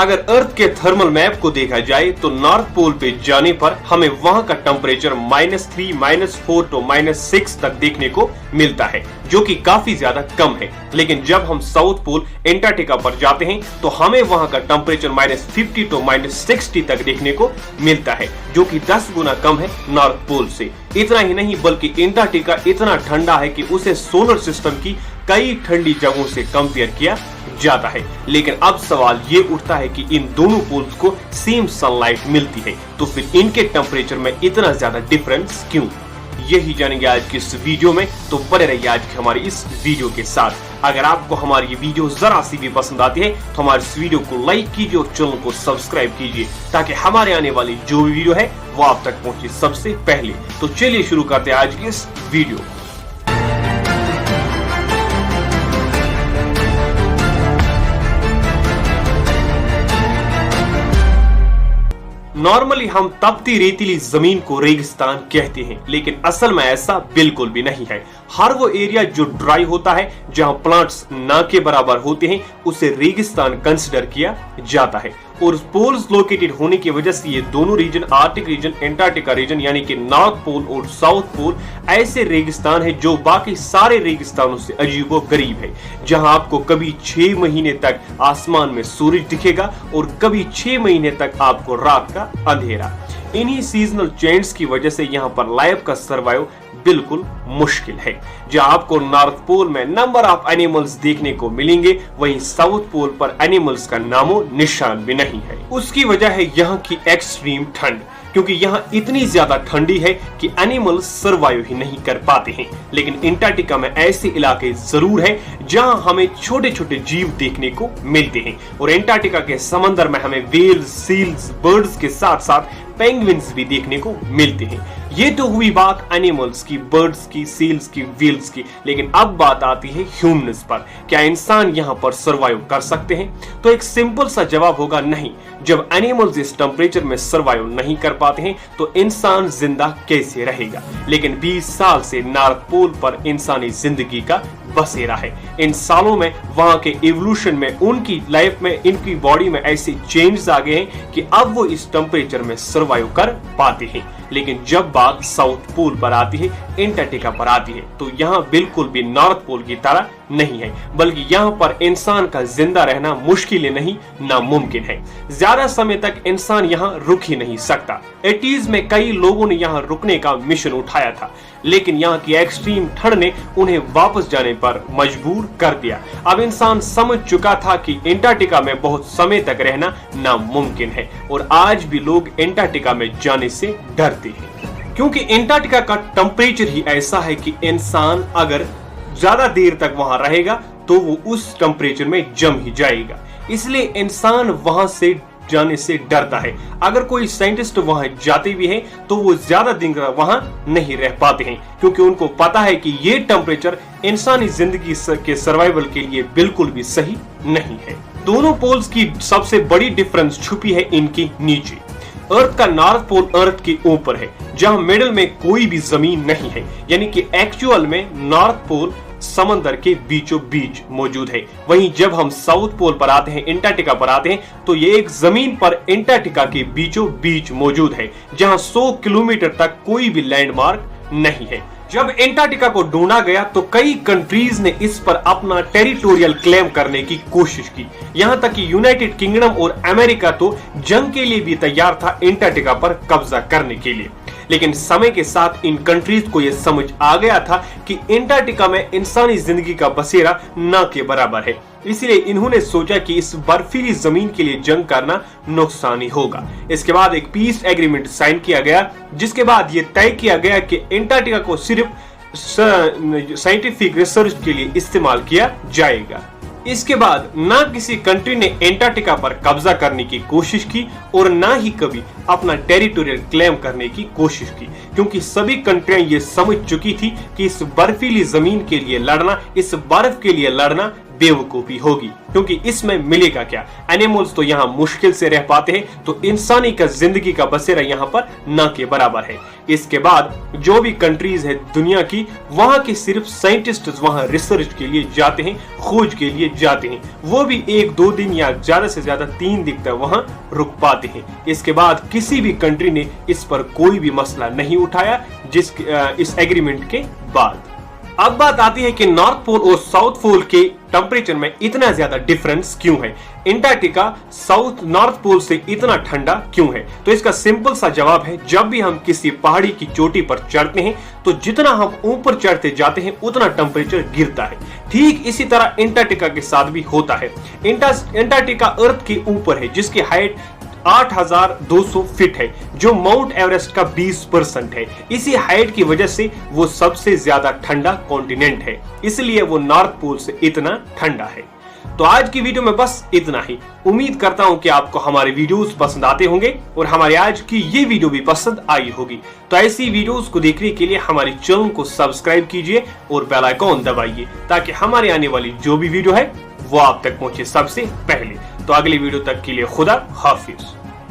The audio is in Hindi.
अगर अर्थ के थर्मल मैप को देखा जाए तो नॉर्थ पोल पे जाने पर हमें वहां का टेम्परेचर -3, -4 तो -6 तक देखने को मिलता है, जो कि काफी ज्यादा कम है। लेकिन जब हम साउथ पोल एंटार्क्टिका पर जाते हैं तो हमें वहां का टेम्परेचर -50 तो -60 तक देखने को मिलता है, जो कि 10 गुना कम है नॉर्थ पोल से। इतना ही नहीं बल्कि एंटार्क्टिका इतना ठंडा है कि उसे सोलर सिस्टम की कई ठंडी जगहों से कंपेयर किया जाता है। लेकिन अब सवाल ये उठता है कि इन दोनों पोल्स को सेम सनलाइट मिलती है, तो फिर इनके टेम्परेचर में इतना ज्यादा डिफरेंस क्यों? यही जानेंगे आज की इस वीडियो में, तो बने रहिए आज की हमारी इस वीडियो के साथ। अगर आपको हमारी ये वीडियो जरा सी भी पसंद आती है तो हमारे इस वीडियो को लाइक कीजिए और चैनल को सब्सक्राइब कीजिए, ताकि हमारे आने वाली जो भी वीडियो है वो आप तक पहुंचे सबसे पहले। तो चलिए शुरू करते हैं आज की इस वीडियो। नॉर्मली हम तपती रेतीली जमीन को रेगिस्तान कहते हैं, लेकिन असल में ऐसा बिल्कुल भी नहीं है। हर वो एरिया जो ड्राई होता है, जहां प्लांट्स ना के बराबर होते हैं, उसे रेगिस्तान कंसिडर किया जाता है। और पोल्स लोकेटेड होने की वजह से ये दोनों region, arctic region, Antarctica region यानी कि नॉर्थ पोल और साउथ पोल, ऐसे रेगिस्तान है जो बाकी सारे रेगिस्तानों से अजीबो गरीब है, जहां आपको कभी 6 महीने तक आसमान में सूरज दिखेगा और कभी 6 महीने तक आपको रात का अंधेरा। इन्हीं सीजनल चेंज की वजह से यहाँ पर लाइफ का सर्वाइव बिल्कुल मुश्किल है। जहां आपको नॉर्थ पोल में नंबर ऑफ एनिमल्स देखने को मिलेंगे, वहीं साउथ पोल पर एनिमल्स का नामो निशान भी नहीं है। उसकी वजह है यहाँ की एक्सट्रीम ठंड, क्योंकि यहाँ इतनी ज्यादा ठंडी है कि एनिमल्स सर्वाइव ही नहीं कर पाते हैं। लेकिन एंटार्क्टिका में ऐसे इलाके जरूर हैं जहां हमें छोटे छोटे जीव देखने को मिलते हैं, और एंटार्क्टिका के समंदर में हमें व्हेल्स, सील्स, बर्ड्स के साथ साथ पेंगुइन्स भी देखने को मिलते हैं। ये तो हुई बात एनिमल्स की, बर्ड्स की, सील्स की, व्हेल्स की। लेकिन अब बात आती है ह्यूमन्स पर। क्या इंसान यहाँ पर सर्वाइव कर सकते हैं? तो एक सिंपल सा जवाब होगा नहीं। जब एनिमल्स इस टेम्परेचर में सर्वाइव नहीं कर पाते हैं तो इंसान जिंदा कैसे रहेगा? लेकिन 20 साल से नॉर्थ पोल पर इंसानी जिंदगी का बसेरा है। इन सालों में वहां के इवोल्यूशन में, उनकी लाइफ में, इनकी बॉडी में ऐसे चेंजेस आ गए हैं कि अब वो इस टेम्परेचर में सर्वाइव कर पाते हैं। लेकिन जब बात साउथ पोल पर आती है, एंटार्क्टिका पर आती है, तो यहाँ बिल्कुल भी नॉर्थ पोल की तरह नहीं है, बल्कि यहाँ पर इंसान का जिंदा रहना मुश्किल नहीं, नामुमकिन है। ज्यादा समय तक इंसान यहाँ रुक ही नहीं सकता। 80s में कई लोगों ने यहाँ रुकने का मिशन उठाया था, लेकिन यहाँ की एक्सट्रीम ठंड ने उन्हें वापस जाने पर मजबूर कर दिया। अब इंसान समझ चुका था कि एंटार्क्टिका में बहुत समय तक रहना नामुमकिन है, और आज भी लोग एंटार्क्टिका में जाने से डरते हैं, क्योंकि एंटार्क्टिका का टेम्परेचर ही ऐसा है कि इंसान अगर ज्यादा देर तक वहां रहेगा तो वो उस टेम्परेचर में जम ही जाएगा। इसलिए इंसान वहां से जाने से डरता है। अगर कोई साइंटिस्ट वहां जाते भी हैं तो वो ज्यादा दिन वहां नहीं रह पाते हैं, क्योंकि उनको पता है कि ये टेम्परेचर इंसानी जिंदगी के सर्वाइवल के लिए बिल्कुल भी सही नहीं है। दोनों पोल्स की सबसे बड़ी डिफरेंस छुपी है इनकी नीचे। अर्थ का नॉर्थ पोल अर्थ के ऊपर है, जहां मिडिल में कोई भी जमीन नहीं है, यानी कि एक्चुअल में नॉर्थ पोल समंदर के बीचों बीच मौजूद है। वहीं जब हम साउथ पोल पर आते हैं, एंटार्क्टिका पर आते हैं, तो ये एक जमीन पर एंटार्क्टिका के बीचों बीच मौजूद है, जहां 100 किलोमीटर तक कोई भी लैंडमार्क नहीं है। जब एंटार्क्टिका को ढूंढा गया तो कई कंट्रीज ने इस पर अपना टेरिटोरियल क्लेम करने की कोशिश की। यहां तक कि यूनाइटेड किंगडम और अमेरिका तो जंग के लिए भी तैयार था एंटार्क्टिका पर कब्जा करने के लिए। लेकिन समय के साथ इन कंट्रीज को यह समझ आ गया था कि एंटार्क्टिका में इंसानी जिंदगी का बसेरा न के बराबर है, इसलिए इन्होंने सोचा कि इस बर्फीली जमीन के लिए जंग करना नुकसानी होगा। इसके बाद एक पीस एग्रीमेंट साइन किया गया, जिसके बाद यह तय किया गया कि एंटार्क्टिका को सिर्फ साइंटिफिक रिसर्च के लिए इस्तेमाल किया जाएगा। इसके बाद ना किसी कंट्री ने एंटार्क्टिका पर कब्जा करने की कोशिश की और ना ही कभी अपना टेरिटोरियल क्लेम करने की कोशिश की, क्योंकि सभी कंट्रियां ये समझ चुकी थी कि इस बर्फीली जमीन के लिए लड़ना, इस बर्फ के लिए लड़ना बेवकूफी होगी, क्योंकि इसमें मिलेगा क्या? एनिमल्स तो यहाँ मुश्किल से रह पाते हैं, तो इंसानी का जिंदगी का बसेरा यहाँ पर ना के बराबर है। इसके बाद जो भी कंट्रीज है दुनिया की, वहां के सिर्फ साइंटिस्ट वहां रिसर्च के लिए जाते हैं, खोज के लिए जाते हैं, वो भी 1-2 दिन या ज्यादा से ज्यादा 3 दिन तक वहां रुक पाते हैं। इसके बाद किसी भी कंट्री ने इस पर कोई भी मसला नहीं उठाया इस एग्रीमेंट के बाद। अब बात आती है कि नॉर्थ पोल और साउथ पोल के टेम्परेचर में इतना ज्यादा डिफरेंस क्यों है? एंटार्क्टिका साउथ नॉर्थ पोल से इतना ठंडा क्यों है? तो इसका सिंपल सा जवाब है, जब भी हम किसी पहाड़ी की चोटी पर चढ़ते हैं तो जितना हम ऊपर चढ़ते जाते हैं उतना टेम्परेचर गिरता है। ठीक इसी तरह एंटार्क्टिका के साथ भी होता है। एंटार्क्टिका अर्थ के ऊपर है, जिसकी हाइट 8,200 फीट है, जो माउंट एवरेस्ट का 20% है। इसी हाइट की वजह से वो सबसे ज्यादा ठंडा कॉन्टिनेंट है, इसलिए वो नॉर्थ पोल से इतना ठंडा है। तो आज की वीडियो में बस इतना ही। उम्मीद करता हूं कि आपको हमारे वीडियोस पसंद आते होंगे और हमारी आज की ये वीडियो भी पसंद आई होगी। तो ऐसी वीडियोस को देखने के लिए हमारे चैनल को सब्सक्राइब कीजिए और बेल आइकॉन दबाइए, ताकि हमारे आने वाली जो भी वीडियो है वो आप तक पहुंचे सबसे पहले। तो अगली वीडियो तक के लिए खुदा हाफिज।